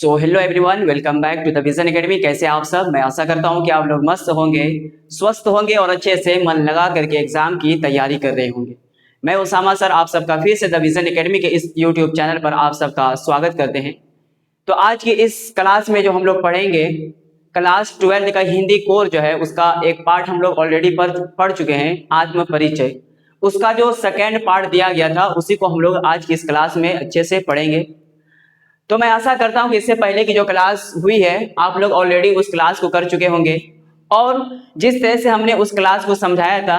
So hello everyone, welcome back to the Vision Academy. कैसे आप सब? मैं आशा करता हूं कि आप लोग मस्त होंगे, स्वस्थ होंगे और अच्छे से मन लगा करके एग्जाम की तैयारी कर रहे होंगे। मैं उसामा सर आप सबका फिर से द विजन एकेडमी के इस यूट्यूब चैनल पर आप सबका स्वागत करते हैं। तो आज की इस क्लास में जो हम लोग पढ़ेंगे, क्लास 12 का हिंदी कोर जो है उसका एक पार्ट हम लोग ऑलरेडी पढ़ चुके हैं, आत्म परिचय। उसका जो सेकेंड पार्ट दिया गया था उसी को हम लोग आज की इस क्लास में अच्छे से पढ़ेंगे। तो मैं आशा करता हूं कि इससे पहले की जो क्लास हुई है आप लोग ऑलरेडी उस क्लास को कर चुके होंगे और जिस तरह से हमने उस क्लास को समझाया था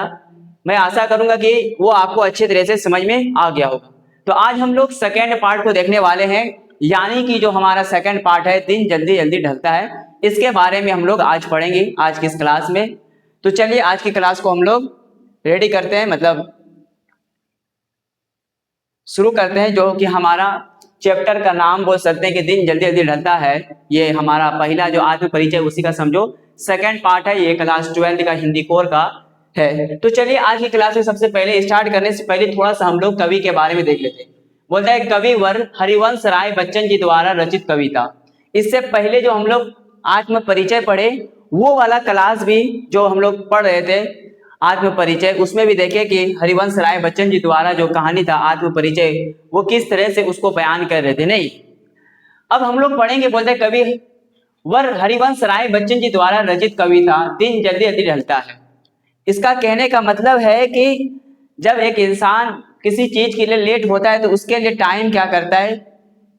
मैं आशा करूंगा कि वो आपको अच्छे तरह से समझ में आ गया होगा। तो आज हम लोग सेकेंड पार्ट को देखने वाले हैं, यानी कि जो हमारा सेकेंड पार्ट है दिन जल्दी जल्दी ढलता है, इसके बारे में हम लोग आज पढ़ेंगे आज की इस क्लास में। तो चलिए आज की क्लास को हम लोग रेडी करते हैं, मतलब शुरू करते हैं। जो कि हमारा चैप्टर का नाम बोल सकते हैं कि दिन जल्दी जल्दी ढलता है। ये हमारा पहला जो आत्म परिचय उसी का समझो सेकंड पार्ट है, ये क्लास 12 का हिंदी कोर का है। तो चलिए आज की क्लास में सबसे पहले स्टार्ट करने से पहले थोड़ा सा हम लोग कवि के बारे में देख लेते हैं। बोलता है कविवर हरिवंश राय बच्चन जी द्वारा रचित कविता। इससे पहले जो हम लोग आत्म परिचय पढ़े वो वाला क्लास भी जो हम लोग पढ़ रहे थे आत्म परिचय, उसमें भी देखे कि हरिवंश राय बच्चन जी द्वारा जो कहानी था आत्म परिचय वो किस तरह से उसको बयान कर रहे थे। नहीं, अब हम लोग पढ़ेंगे। बोलते हैं कवि वर हरिवंश राय बच्चन जी द्वारा रचित कविता दिन जल्दी जल्दी ढलता है। इसका कहने का मतलब है कि जब एक इंसान किसी चीज के लिए लेट होता है तो उसके लिए टाइम क्या करता है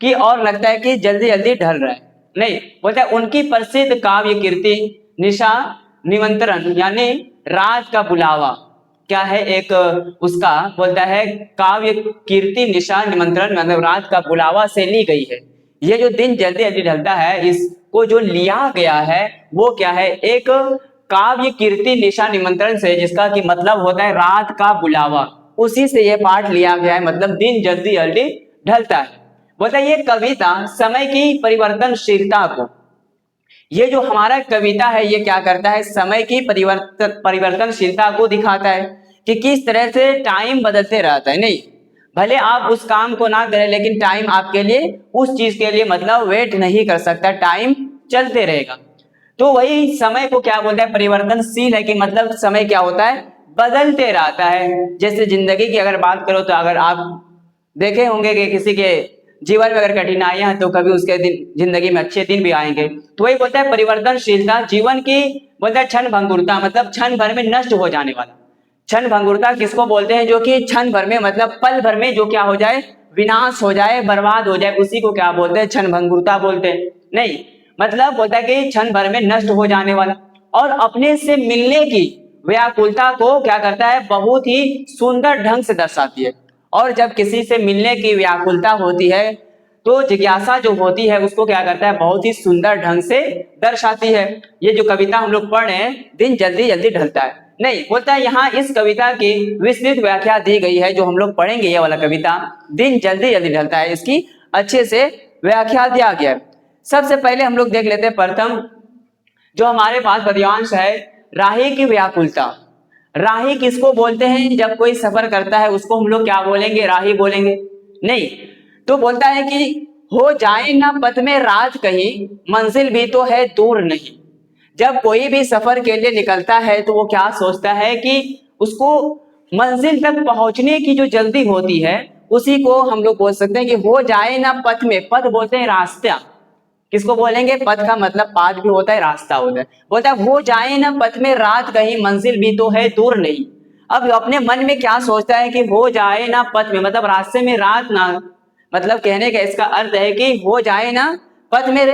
कि और लगता है कि जल्दी जल्दी ढल रहा है। नहीं, बोलता है उनकी प्रसिद्ध काव्य कीर्ति निशा निमंत्रण यानी रात का बुलावा क्या है, एक उसका बोलता है काव्य कीर्ति निशा निमंत्रण मतलब रात का बुलावा से ली गई है। ये जो दिन जल्दी जल्दी ढलता है इसको जो लिया गया है वो क्या है, एक काव्य कीर्ति निशा निमंत्रण से, जिसका कि मतलब होता है रात का बुलावा, उसी से ये पाठ लिया गया है। मतलब दिन जल्दी जल्दी ढलता है। बोलता है ये कविता समय की परिवर्तनशीलता को, ये जो हमारा कविता है ये क्या करता है, समय की परिवर्तनशीलता को दिखाता है कि किस तरह से टाइम बदलते रहता है। नहीं, भले आप उस काम को ना करें लेकिन टाइम आपके लिए उस चीज के लिए मतलब वेट नहीं कर सकता, टाइम चलते रहेगा। तो वही समय को क्या बोलता है, परिवर्तनशील है कि मतलब समय क्या होता है, बदलते रहता है। जैसे जिंदगी की अगर बात करो तो अगर आप देखे होंगे कि किसी के जीवन में अगर कठिनाइयां हैं तो कभी उसके दिन जिंदगी में अच्छे दिन भी आएंगे। तो वही बोलता है परिवर्तनशीलता जीवन की, बोलता है क्षण भंगुरता मतलब क्षण भर में नष्ट हो जाने वाला। क्षण भंगुरता किसको बोलते हैं, जो कि क्षण भर में मतलब पल भर में जो क्या हो जाए, विनाश हो जाए, बर्बाद हो जाए, उसी को क्या बोलते हैं, क्षण भंगुरता बोलते हैं। नहीं, मतलब बोलता है कि क्षण भर में नष्ट हो जाने वाला। और अपने से मिलने की व्याकुलता को क्या करता है, बहुत ही सुंदर ढंग से दर्शाती है। और जब किसी से मिलने की व्याकुलता होती है तो जिज्ञासा जो होती है उसको क्या करता है, बहुत ही सुंदर ढंग से दर्शाती है। ये जो कविता हम लोग पढ़ रहे हैं दिन जल्दी जल्दी ढलता है। नहीं, बोलता है यहाँ इस कविता की विस्तृत व्याख्या दी गई है। जो हम लोग पढ़ेंगे ये वाला कविता दिन जल्दी जल्दी ढलता है, इसकी अच्छे से व्याख्या दिया गया है। सबसे पहले हम लोग देख लेते हैं प्रथम जो हमारे पास पद्यांश है, राही की व्याकुलता। राही किसको बोलते हैं, जब कोई सफर करता है उसको हम लोग क्या बोलेंगे, राही बोलेंगे। नहीं, तो बोलता है कि हो जाए ना पथ में रात कहीं, मंजिल भी तो है दूर नहीं। जब कोई भी सफर के लिए निकलता है तो वो क्या सोचता है कि उसको मंजिल तक पहुंचने की जो जल्दी होती है उसी को हम लोग बोल सकते हैं कि हो जाए ना पथ में। पथ बोलते हैं रास्ता, किसको बोलेंगे, पथ का मतलब पाथ भी होता है, रास्ता होता है। बोलता है हो जाए ना पथ में रात कहीं, मंजिल भी तो है दूर नहीं। अब अपने मन में क्या सोचता है कि हो जाए ना पथ में मतलब रास्ते में रात ना, मतलब कहने का इसका अर्थ है कि हो जाए ना पथ में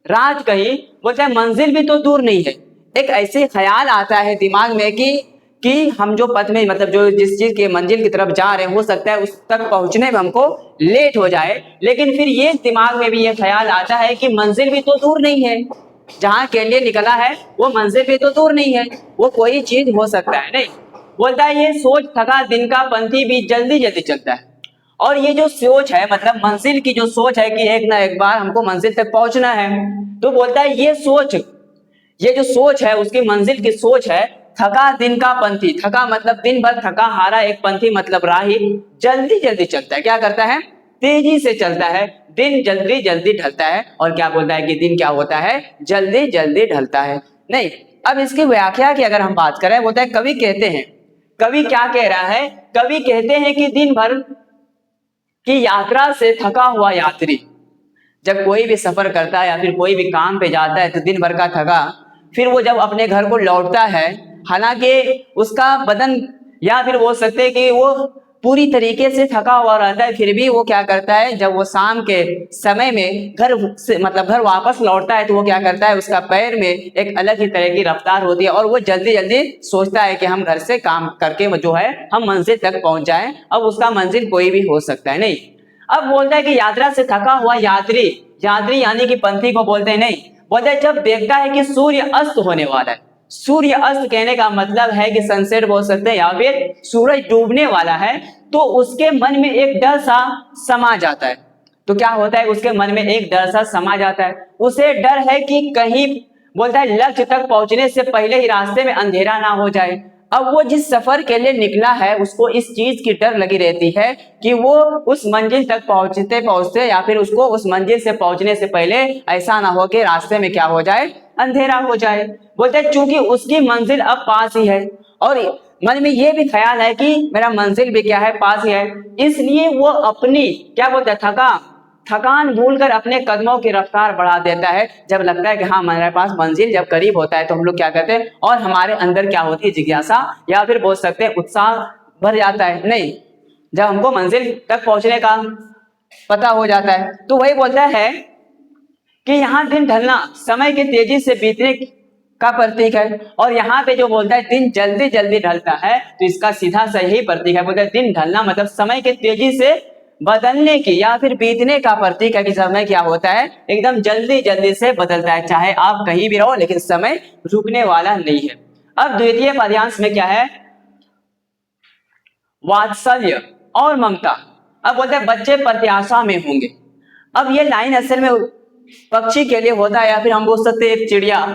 रात कहीं, बोलता है मंजिल भी तो दूर नहीं है। एक ऐसे ख्याल आता है दिमाग में कि हम जो पथ में मतलब जो जिस चीज के मंजिल की तरफ जा रहे हैं हो सकता है उस तक पहुंचने में हमको लेट हो जाए, लेकिन फिर ये दिमाग में भी ये ख्याल आता है कि मंजिल भी तो दूर नहीं है, जहां के लिए निकला है वो मंजिल भी तो दूर नहीं है, वो कोई चीज हो सकता है। नहीं, बोलता है ये सोच थका दिन का पंथी भी जल्दी जल्दी चलता है। और ये जो सोच है मतलब मंजिल की जो सोच है कि एक ना एक बार हमको मंजिल तक पहुंचना है, तो बोलता है ये सोच, ये जो सोच है उसकी मंजिल की सोच है, थका दिन का पंथी। थका मतलब दिन भर थका हारा एक पंथी मतलब राही जल्दी जल्दी चलता है। क्या करता है, तेजी से चलता है, दिन जल्दी जल्दी ढलता है। और क्या बोलता है कि दिन क्या होता है, जल्दी जल्दी ढलता है। नहीं, अब इसकी व्याख्या की अगर हम बात करें, बोलता है कवि कहते हैं, कवि क्या कह रहा है, कवि कहते हैं कि दिन भर की यात्रा से थका हुआ यात्री जब कोई भी सफर करता है या फिर कोई भी काम पे जाता है तो दिन भर का थका, फिर वो जब अपने घर को लौटता है, हालांकि उसका बदन या फिर बोल सकते हैं कि वो पूरी तरीके से थका हुआ रहता है, फिर भी वो क्या करता है, जब वो शाम के समय में घर से मतलब घर वापस लौटता है तो वो क्या करता है, उसका पैर में एक अलग ही तरह की रफ्तार होती है और वो जल्दी जल्दी सोचता है कि हम घर से काम करके जो है हम मंजिल तक पहुंच जाएं। अब उसका मंजिल कोई भी हो सकता है। नहीं, अब बोलता है कि यात्रा से थका हुआ यात्री, यात्री यानी कि पंथी को बोलते हैं। नहीं, बोलते हैं जब देखता है कि सूर्य अस्त होने वाला है, सूर्य अस्त कहने का मतलब है कि सनसेट बोल सकते हैं या फिर सूरज डूबने वाला है, तो उसके मन में एक डर सा समा जाता है। तो क्या होता है, उसके मन में एक डर सा समा जाता है, उसे डर है कि कहीं बोलता है लक्ष्य तक पहुंचने से पहले ही रास्ते में अंधेरा ना हो जाए। अब वो जिस सफर के लिए निकला है उसको इस चीज की डर लगी रहती है कि वो उस मंजिल तक पहुंचते पहुंचते या फिर उसको उस मंजिल से पहुंचने से पहले ऐसा ना हो कि रास्ते में क्या हो जाए, अंधेरा हो जाए। बोलते हैं चूंकि उसकी मंजिल अब पास ही है और मन में ये भी ख्याल है कि मेरा मंजिल भी क्या है, पास ही है, इसलिए वो अपनी क्या बोलते हैं थकान भूलकर अपने कदमों की रफ्तार बढ़ा देता है। जब लगता है कि हाँ हमारे पास मंजिल जब करीब होता है तो हम लोग क्या करते हैं और हमारे अंदर क्या होती है, जिज्ञासा या फिर बोल सकते हैं उत्साह भर जाता है। नहीं, जब हमको मंजिल तक पहुंचने का पता हो जाता है तो वही बोलता है कि यहाँ दिन ढलना समय के तेजी से बीतने का प्रतीक है। और यहाँ पे जो बोलता है दिन जल्दी जल्दी ढलता है तो इसका सीधा सही प्रतीक है। बोलता है दिन ढलना मतलब समय के तेजी से बदलने की या फिर बीतने का प्रतीक है कि समय क्या होता है, एकदम जल्दी जल्दी से बदलता है, चाहे आप कहीं भी रहो लेकिन समय रुकने वाला नहीं है। अब द्वितीय पद्यांश में क्या है, वात्सल्य और ममता। अब बोलते हैं बच्चे प्रत्याशा में होंगे। अब ये लाइन असल में पक्षी के लिए होता है या फिर हम बोल सकते हैं एक चिड़िया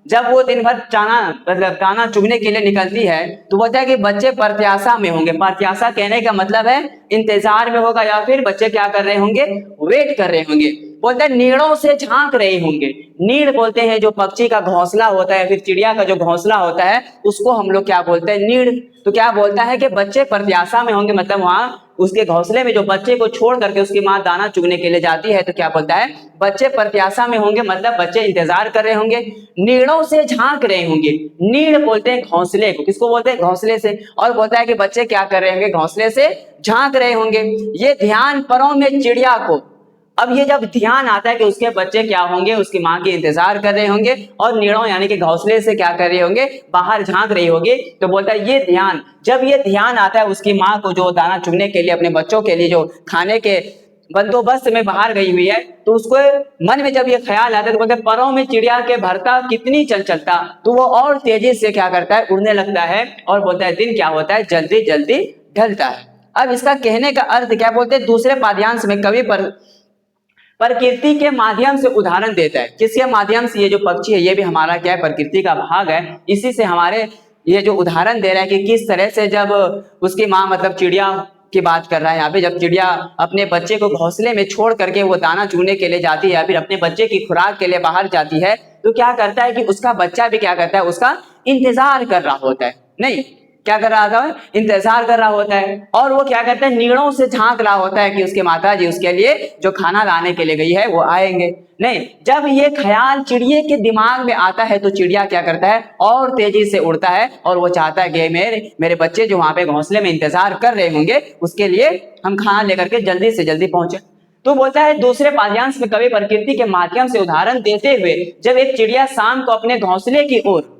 जब वो दिन भर दाना चुगने के लिए निकलती है तो बोलता है कि बच्चे प्रत्याशा में होंगे। प्रत्याशा कहने का मतलब है इंतजार में होगा या फिर बच्चे क्या कर रहे होंगे, वेट कर रहे होंगे। बोलते हैं नीड़ों से झांक रहे होंगे। नीड़ बोलते हैं जो पक्षी का घोंसला होता है, फिर चिड़िया का जो घोंसला होता है उसको हम लोग क्या बोलते हैं, नीड़। तो क्या बोलता है कि बच्चे प्रत्याशा में होंगे, मतलब वहां उसके घोंसले में जो बच्चे को छोड़ करके उसकी माँ दाना चुगने के लिए जाती है तो क्या बोलता है, बच्चे प्रत्याशा में होंगे, मतलब बच्चे इंतजार कर रहे होंगे, नीड़ों से झांक रहे होंगे। नीड़ बोलते हैं घोंसले को, किसको बोलते हैं, घोंसले से। और बोलता है कि बच्चे क्या कर रहे होंगे, घोंसले से झांक रहे होंगे। ये ध्यान परों में चिड़िया को, अब ये जब ध्यान आता है कि उसके बच्चे क्या होंगे, उसकी माँ की इंतजार कर रहे होंगे और नीड़ों यानी कि घोंसले से क्या कर रहे होंगे, बाहर झांक रही होगी। तो बोलता है ये ध्यान, जब ये ध्यान आता है उसकी माँ को जो दाना चुगने के लिए अपने बच्चों के लिए जो खाने के बंदोबस्त में बाहर गई हुई है, तो उसको मन में जब ये ख्याल आता है तो बोलते हैं परों में चिड़िया के भरता कितनी चंचलता, तो वो और तेजी से क्या करता है, उड़ने लगता है। और बोलता है दिन क्या होता है, जल्दी जल्दी ढलता है। अब इसका कहने का अर्थ क्या बोलते हैं, दूसरे पाद्यांश में कवि प्रकृति के माध्यम से उदाहरण देता है। किसके माध्यम से, ये जो पक्षी है ये भी हमारा क्या है, प्रकृति का भाग है। इसी से हमारे ये जो उदाहरण दे रहा है कि किस तरह से जब उसकी माँ मतलब चिड़िया की बात कर रहा है यहाँ पे, जब चिड़िया अपने बच्चे को घोंसले में छोड़ करके वो दाना चुगने के लिए जाती है या फिर अपने बच्चे की खुराक के लिए बाहर जाती है, तो क्या करता है कि उसका बच्चा भी क्या करता है, उसका इंतजार कर रहा होता है। नहीं, क्या कर रहा था, इंतजार कर रहा होता है। और वो क्या करता है, नीड़ों से झांक रहा होता है कि उसके माता जी उसके लिए जो खाना लाने के लिए गई है वो आएंगे। नहीं, जब ये ख्याल चिड़िया के दिमाग में आता है तो चिड़िया क्या करता है, और तेजी से उड़ता है और वो चाहता है कि मेरे बच्चे जो वहां पे घोंसले में इंतजार कर रहे होंगे उसके लिए हम खाना लेकर के जल्दी से जल्दी पहुंचे। तो बोलता है दूसरे पाद्यांश में कवि प्रकृति के माध्यम से उदाहरण देते हुए, जब एक चिड़िया शाम को अपने घोंसले की ओर,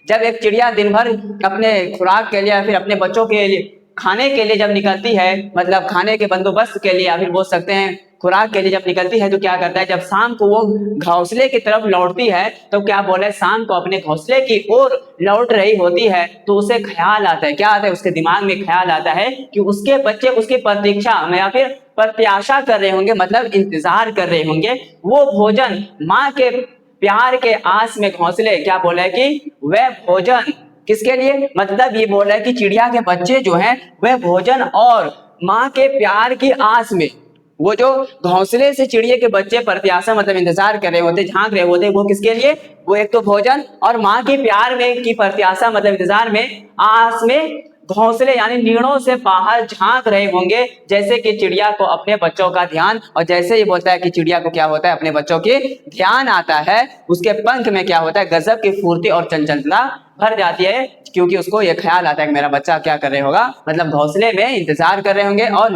जब एक चिड़िया दिन भर अपने खुराक के लिए या फिर अपने बच्चों के लिए खाने के लिए जब निकलती है, मतलब खाने के बंदोबस्त के लिए या फिर बोल सकते हैं खुराक के लिए जब निकलती है, तो क्या करता है, जब शाम को वो घोंसले की तरफ लौटती है तो क्या बोले, शाम को अपने घोंसले की ओर लौट रही होती है तो उसे ख्याल आता है, क्या आता है, उसके दिमाग में ख्याल आता है कि उसके बच्चे उसकी प्रतीक्षा में या फिर प्रत्याशा कर रहे होंगे, मतलब इंतजार कर रहे होंगे। वो भोजन माँ के प्यार के आस में घोंसले, क्या बोला है कि वह भोजन किसके लिए, मतलब ये बोला है कि चिड़िया के बच्चे जो हैं वह भोजन और माँ के प्यार की आस में वो जो घोंसले से चिड़िया के बच्चे प्रत्याशा मतलब इंतजार कर रहे होते, झांक रहे होते, वो किसके लिए? वो एक तो भोजन और माँ के प्यार में की प्रत्याशा मतलब इंतजार में आस में घोंसले यानी नीड़ों से बाहर झांक रहे होंगे, जैसे कि चिड़िया को अपने बच्चों का ध्यान, और जैसे ही बोलता है कि चिड़िया को क्या होता है, अपने बच्चों के ध्यान आता है, उसके पंख में क्या होता है, गजब की फुर्ती और चंचलता भर जाती है, क्योंकि उसको ये ख्याल आता है कि मेरा बच्चा क्या कर रहे होगा, मतलब घोंसले में इंतजार कर रहे होंगे और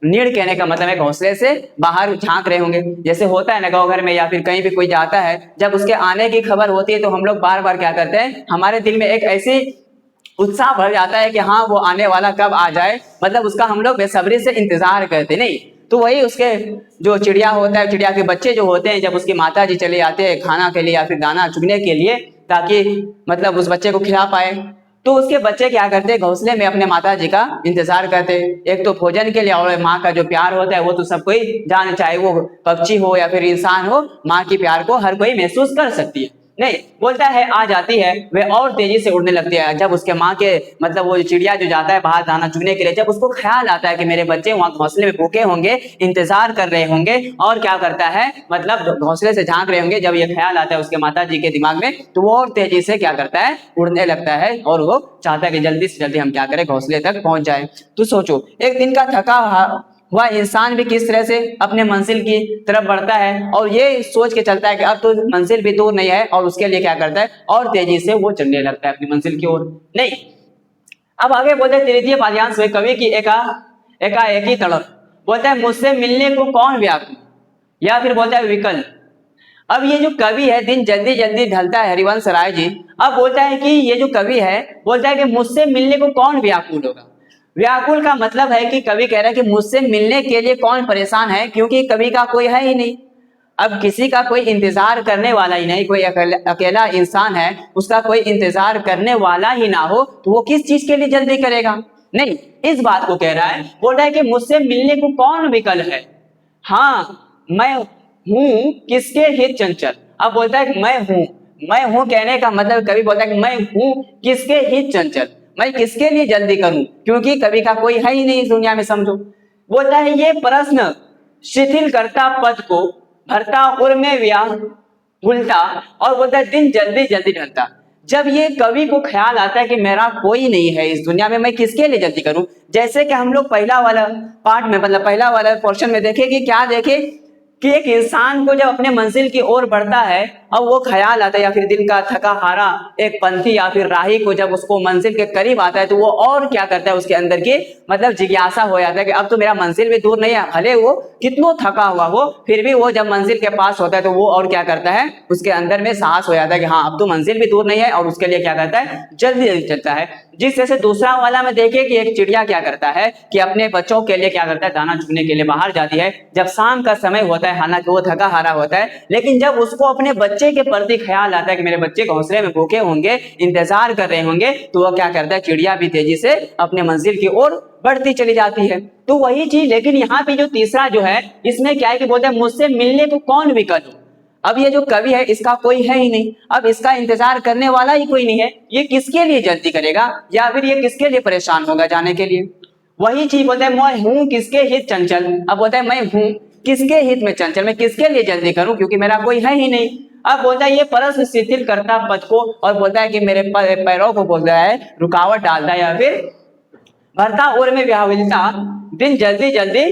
नीड़ कहने का मतलब है घोंसले से बाहर झांक रहे होंगे। जैसे होता है ना गाँव घर में या फिर कहीं भी कोई जाता है, जब उसके आने की खबर होती है तो हम लोग बार बार क्या करते हैं, हमारे दिल में एक ऐसी उत्साह भर जाता है कि हाँ वो आने वाला कब आ जाए, मतलब उसका हम लोग बेसब्री से इंतजार करते नहीं। तो वही उसके जो चिड़िया होता है, चिड़िया के बच्चे जो होते हैं, जब उसकी माता जी चले आते हैं खाना के लिए या फिर दाना चुगने के लिए, ताकि मतलब उस बच्चे को खिला पाए, तो उसके बच्चे क्या करते हैं, घोंसले में अपने माता जी का इंतजार करते हैं, एक तो भोजन के लिए, और माँ का जो प्यार होता है वो तो सब कोई जाने, चाहे वो पक्षी हो या फिर इंसान हो, माँ की प्यार को हर कोई महसूस कर सकती है। नहीं, बोलता है आ जाती है वे और तेजी से उड़ने लगती है, जब उसके माँ के मतलब वो चिड़िया जो जाता है बाहर दाना चुगने के लिए, जब उसको ख्याल आता है कि मेरे बच्चे वहां घोंसले में भूखे होंगे, इंतजार कर रहे होंगे, और क्या करता है मतलब घोंसले से झांक रहे होंगे, जब ये ख्याल आता है उसके माता जी के दिमाग में, तो वो और तेजी से क्या करता है, उड़ने लगता है, और वो चाहता है कि जल्दी से जल्दी हम क्या करें, घोंसले तक पहुंच जाए। तो सोचो, एक दिन का थका वह इंसान भी किस तरह से अपने मंजिल की तरफ बढ़ता है, और ये सोच के चलता है कि अब तो मंजिल भी दूर नहीं है, और उसके लिए क्या करता है, और तेजी से वो चलने लगता है अपनी मंजिल की ओर। नहीं, अब आगे बोलते हैं तृतीय पाद्यांश में कवि की एकाएक ही तड़प, बोलता है मुझसे मिलने को कौन व्याकुल, या फिर बोलता है विकल। अब ये जो कवि है, दिन जल्दी जल्दी ढलता है, हरिवंश राय जी अब बोलता है कि ये जो कवि है, बोलता है कि मुझसे मिलने को कौन व्याकुल होगा। व्याकुल का मतलब है कि कवि कह रहा है कि मुझसे मिलने के लिए कौन परेशान है, क्योंकि कवि का कोई है ही नहीं। अब किसी का कोई इंतजार करने वाला ही नहीं, कोई अकेला इंसान है, उसका कोई इंतजार करने वाला ही ना हो, तो वो किस चीज के लिए जल्दी करेगा। नहीं, इस बात को कह रहा है, बोल रहा है कि मुझसे मिलने को कौन विकल है, हाँ मैं हूं किसके हित चंचल। अब बोलता है कि मैं हूं कहने का मतलब, कवि बोलता है कि मैं हूं किसके हित चंचल, मैं किसके लिए जल्दी करूं, क्योंकि कवि का कोई है ही नहीं इस दुनिया में, समझो। बोलता है ये प्रश्न शिथिल करता पद को, भरता उर में व्याकुलता, और बोलता है दिन जल्दी जल्दी ढलता। जब ये कवि को ख्याल आता है कि मेरा कोई नहीं है इस दुनिया में, मैं किसके लिए जल्दी करूं, जैसे कि हम लोग पहला वाला पार्ट में मतलब पहला वाला पोर्शन में देखे कि क्या देखे कि एक इंसान को जब अपने मंजिल की ओर बढ़ता है और वो ख्याल आता है, या फिर दिल का थका हारा एक पंथी या फिर राही को जब उसको मंजिल के करीब आता है, तो वो और क्या करता है, उसके अंदर की मतलब जिज्ञासा हो जाता है कि अब तो मेरा मंजिल भी दूर नहीं है, भले वो कितना थका हुआ हो, फिर भी वो जब मंजिल के पास होता है तो वो और क्या करता है, उसके अंदर में साहस हो जाता है कि हाँ अब तो मंजिल भी दूर नहीं है, और उसके लिए क्या करता है, जल्दी जल्दी चलता है। जिस जैसे दूसरा वाला में देखिए कि एक चिड़िया क्या करता है कि अपने बच्चों के लिए क्या करता है, दाना चुगने के लिए बाहर जाती है, जब शाम का समय होता है, हालांकि वो थका हारा होता है, लेकिन जब उसको अपने बच्चे के प्रति ख्याल आता है कि मेरे बच्चे घोंसले में भूखे होंगे, इंतजार कर रहे होंगे, तो वो क्या करता है, चिड़िया भी तेजी से अपने मंजिल की ओर बढ़ती चली जाती है। तो वही चीज, लेकिन यहाँ पे जो तीसरा जो है, इसमें क्या है कि बोलते हैं मुझसे मिलने को कौन विकल हो। अब ये जो कवि है इसका कोई है ही नहीं, अब इसका इंतजार करने वाला ही कोई नहीं है, ये किसके लिए जल्दी करेगा, या फिर ये किसके लिए परेशान होगा जाने के लिए। वही चीज बोलते हैं मैं हूं किसके हित चंचल। अब बोलता है मैं हूं किसके हित में चंचल, मैं किसके लिए जल्दी करूं, क्योंकि मेरा कोई है ही नहीं। अब बोलता है ये परस्पर शिथिल करता पद को, और बोलता है कि मेरे पैरों को बोलता है रुकावट डालता है, या फिर भरता और में व्याहुलता, दिन जल्दी जल्दी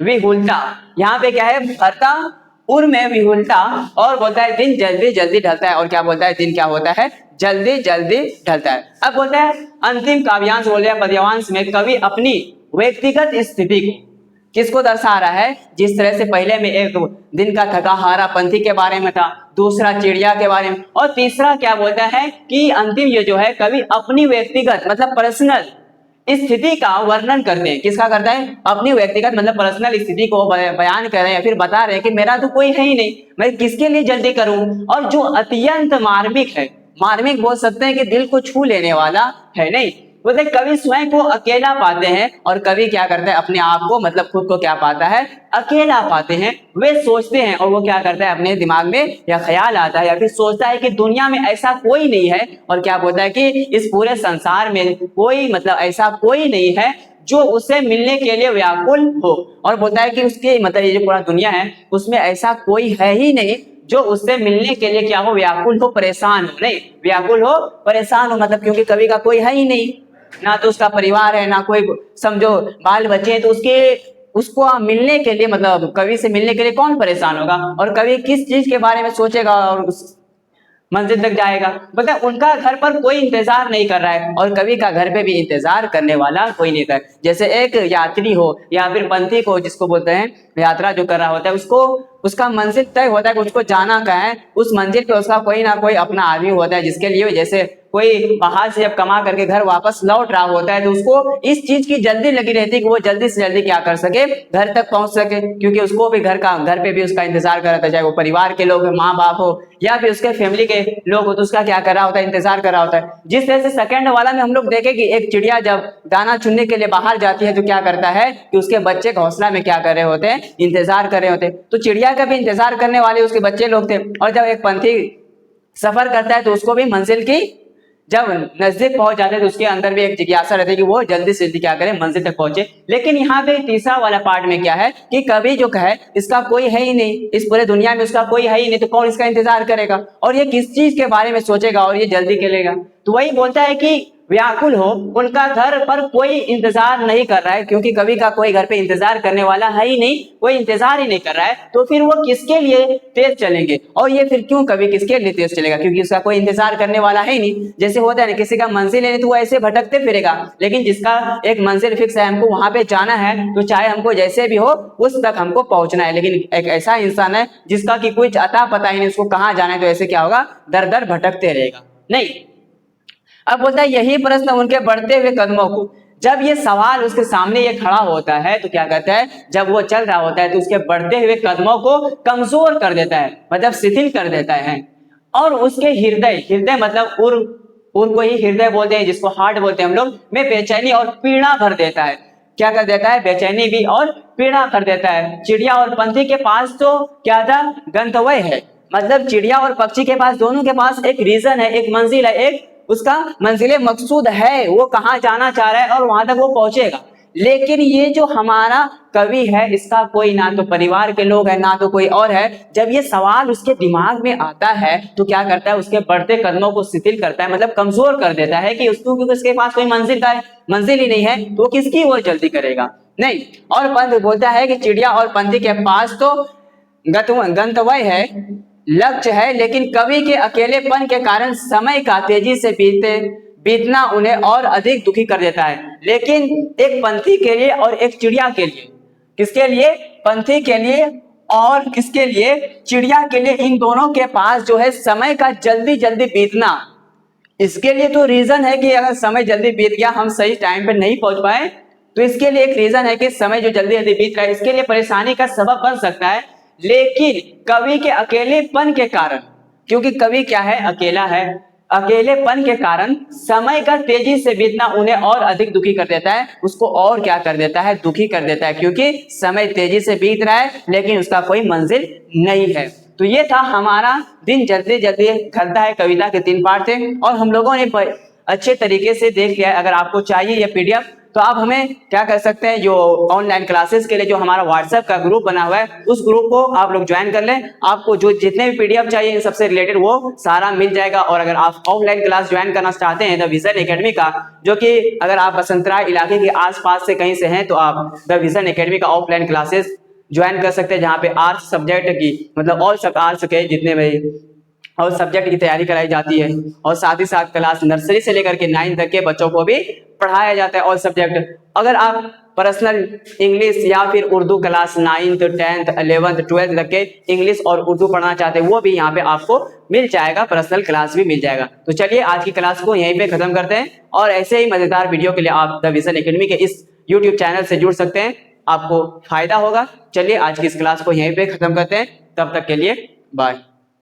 विहुलता। यहाँ पे क्या है, भरता उर में विहुलता, और बोलता है दिन जल्दी जल्दी ढलता है, और क्या बोलता है, दिन क्या होता है, जल्दी जल्दी ढलता है। अब बोलता है अंतिम काव्यांश बोल रहे पद्यवांश में कवि अपनी व्यक्तिगत स्थिति को किसको दर्शा रहा है, जिस तरह से पहले में एक दिन का थका हारा पंथी के बारे में था, दूसरा चिड़िया के बारे में, और तीसरा क्या बोलता है कि अंतिम ये जो है कवि अपनी व्यक्तिगत मतलब पर्सनल स्थिति का वर्णन करते हैं। किसका करता है, अपनी व्यक्तिगत मतलब पर्सनल स्थिति को बयान कर रहे हैं, या फिर बता रहे हैं कि मेरा तो कोई है ही नहीं, मैं किसके लिए जल्दी करूं। और जो अत्यंत मार्मिक है, मार्मिक बोल सकते हैं कि दिल को छू लेने वाला है। नहीं बोलते कवि स्वयं को अकेला पाते हैं, और कवि क्या करते हैं, अपने आप को मतलब खुद को क्या पाता है, अकेला पाते हैं। वे सोचते हैं, और वो क्या करता है, अपने दिमाग में या ख्याल आता है या फिर सोचता है कि दुनिया में ऐसा कोई नहीं है, और क्या बोलता है कि इस पूरे संसार में कोई मतलब ऐसा कोई नहीं है जो उसे मिलने के लिए व्याकुल हो। और बोलता है कि उसके मतलब ये जो पूरा दुनिया है उसमें ऐसा कोई है ही नहीं जो उससे मिलने के लिए क्या हो, व्याकुल हो, परेशान हो। नहीं, व्याकुल हो, परेशान हो, मतलब क्योंकि कवि का कोई है ही नहीं, ना तो उसका परिवार है, ना कोई समझो बाल बच्चे हैं, तो उसको मिलने के लिए मतलब कवि से मिलने के लिए कौन परेशान होगा, और कवि किस चीज के बारे में सोचेगा और मंजिल तक जाएगा। मतलब उनका घर पर कोई इंतजार नहीं कर रहा है और कवि का घर पे भी इंतजार करने वाला कोई नहीं था। जैसे एक यात्री हो या फिर पंथिक हो, जिसको बोलते हैं यात्रा जो कर रहा होता है, उसको उसका मंजिल तय होता है कि उसको जाना कहाँ है, उस मंजिल पे उसका कोई ना कोई अपना आदमी होता है जिसके लिए, जैसे कोई बाहर से जब कमा करके घर वापस लौट रहा होता है तो उसको इस चीज की जल्दी लगी रहती है कि वो जल्दी से जल्दी क्या कर सके, घर तक पहुंच सके, क्योंकि उसको भी घर पे भी उसका इंतजार कर रहा था, चाहे वो परिवार के लोग, माँ बाप हो या फिर उसके फैमिली के लोग हो, तो उसका क्या कर रहा होता है, इंतजार कर रहा होता है। जिस तरह से सेकंड वाला में हम लोग देखें कि एक चिड़िया जब दाना चुनने के लिए बाहर जाती है तो क्या करता है कि उसके बच्चे घोंसला में क्या कर रहे होते हैं, इंतजार कर रहे होते हैं। तो चिड़िया का भी इंतजार करने वाले उसके बच्चे लोग थे। और जब एक पंथी सफर करता है तो उसको भी मंजिल की जब नजदीक पहुंच जाते हैं तो उसके अंदर भी एक जिज्ञासा रहती है कि वो जल्दी से जल्दी क्या करे, मंजिल तक पहुंचे। लेकिन यहाँ पे तीसरा वाला पार्ट में क्या है कि कवि जो है इसका कोई है ही नहीं, इस पूरे दुनिया में उसका कोई है ही नहीं, तो कौन इसका इंतजार करेगा और ये किस चीज के बारे में सोचेगा और ये जल्दी करेगा। तो वही बोलता है कि व्याकुल हो, उनका घर पर कोई इंतजार नहीं कर रहा है, क्योंकि कवि का कोई घर पे इंतजार करने वाला है ही नहीं, कोई इंतजार ही नहीं कर रहा है, तो फिर वो किसके लिए तेज चलेंगे। और ये फिर क्यों कवि किसके लिए तेज चलेगा, क्योंकि उसका कोई इंतजार करने वाला है ही नहीं। जैसे होता है ना, किसी का मंजिल है तो वो ऐसे भटकते फिरेगा, लेकिन जिसका एक मंजिल फिक्स है, हमको वहां पे जाना है, तो चाहे हमको जैसे भी हो उस तक हमको पहुंचना है। लेकिन एक ऐसा इंसान है जिसका कि कोई अता पता ही नहीं उसको कहाँ जाना है, तो ऐसे क्या होगा, दर दर भटकते रहेगा। नहीं, अब बोलता है यही प्रश्न उनके बढ़ते हुए कदमों को, जब ये सवाल उसके सामने ये खड़ा होता है तो क्या कहता है, जब वो चल रहा होता है तो उसके बढ़ते हुए कदमों को कमजोर कर देता है, मतलब शिथिल कर देता है। और उसके हृदय, हृदय मतलब उर को ही हृदय बोलते हैं, जिसको हार्ट बोलते हैं हम लोग, में बेचैनी और पीड़ा भर देता है। क्या कर देता है, बेचैनी भी और पीड़ा कर देता है। चिड़िया और पंछी के पास तो क्या था, गंतव्य है, मतलब चिड़िया और पक्षी के पास, दोनों के पास एक रीजन है, एक मंजिल है, एक उसका मंजिले मकसूद है, वो कहाँ जाना चाह रहा है और वहां तक वो पहुंचेगा। लेकिन ये जो हमारा कवि है इसका कोई ना तो परिवार के लोग है ना तो कोई और है। जब ये सवाल उसके दिमाग में आता है तो क्या करता है, उसके बढ़ते कदमों को शिथिल करता है, मतलब कमजोर कर देता है कि उसको, क्योंकि उसके पास कोई मंजिल ही नहीं है तो वो किसकी ओर जल्दी करेगा। नहीं, और पंत बोलता है कि चिड़िया और पंछी के पास तो गंतव्य है, लक्ष्य है, लेकिन कवि के अकेलेपन के कारण समय का तेजी से बीतना उन्हें और अधिक दुखी कर देता है। लेकिन एक पंछी के लिए और एक चिड़िया के लिए, किसके लिए, पंछी के लिए और किसके लिए, चिड़िया के लिए, इन दोनों के पास जो है समय का जल्दी जल्दी बीतना, इसके लिए तो रीजन है कि अगर समय जल्दी बीत गया, हम सही टाइम पे नहीं पहुंच पाए, तो इसके लिए एक रीजन है कि समय जो जल्दी जल्दी बीत रहा है इसके लिए परेशानी का सबब बन सकता है। लेकिन कवि के अकेलेपन के कारण, क्योंकि कवि क्या है, अकेला है, अकेलेपन के कारण समय का तेजी से बीतना उन्हें और अधिक दुखी कर देता है, उसको और क्या कर देता है, दुखी कर देता है, क्योंकि समय तेजी से बीत रहा है लेकिन उसका कोई मंजिल नहीं है। तो ये था हमारा दिन जल्दी जल्दी ढलता है कविता के 3 पार्ट थे और हम लोगों ने अच्छे तरीके से देख लिया है। अगर आपको चाहिए ये पीडीएफ तो आप हमें क्या कर सकते हैं, जो ऑनलाइन क्लासेस के लिए जो हमारा व्हाट्सएप का ग्रुप बना हुआ है उस ग्रुप को आप लोग ज्वाइन कर लें। आपको जो जितने भी पीडीएफ चाहिए इन सबसे रिलेटेड वो सारा मिल जाएगा। और अगर आप ऑफलाइन क्लास ज्वाइन करना चाहते हैं द विजन एकेडमी का, जो कि अगर आप बसंतराय इलाके के आसपास से कहीं से हैं तो आप द विजन एकेडमी का ऑफलाइन क्लासेस ज्वाइन कर सकते हैं, जहाँ पे आर्ट्स सब्जेक्ट की मतलब ऑल सब आर्ट्स के जितने भी और सब्जेक्ट की तैयारी कराई जाती है। और साथ ही साथ क्लास नर्सरी से लेकर के 9 तक के बच्चों को भी पढ़ाया जाता है ऑल सब्जेक्ट। अगर आप पर्सनल इंग्लिश या फिर Urdu class 9th 10th 11th 12th तक के इंग्लिश और उर्दू पढ़ना चाहते हैं वो भी यहाँ पे आपको मिल जाएगा, पर्सनल क्लास भी मिल जाएगा। तो चलिए आज की क्लास को यहीं पे खत्म करते हैं और ऐसे ही मजेदार वीडियो के लिए आप द विजन एकेडमी के इस यूट्यूब चैनल से जुड़ सकते हैं, आपको फायदा होगा। चलिए आज की इस क्लास को यहीं पे खत्म करते हैं, तब तक के लिए बाय।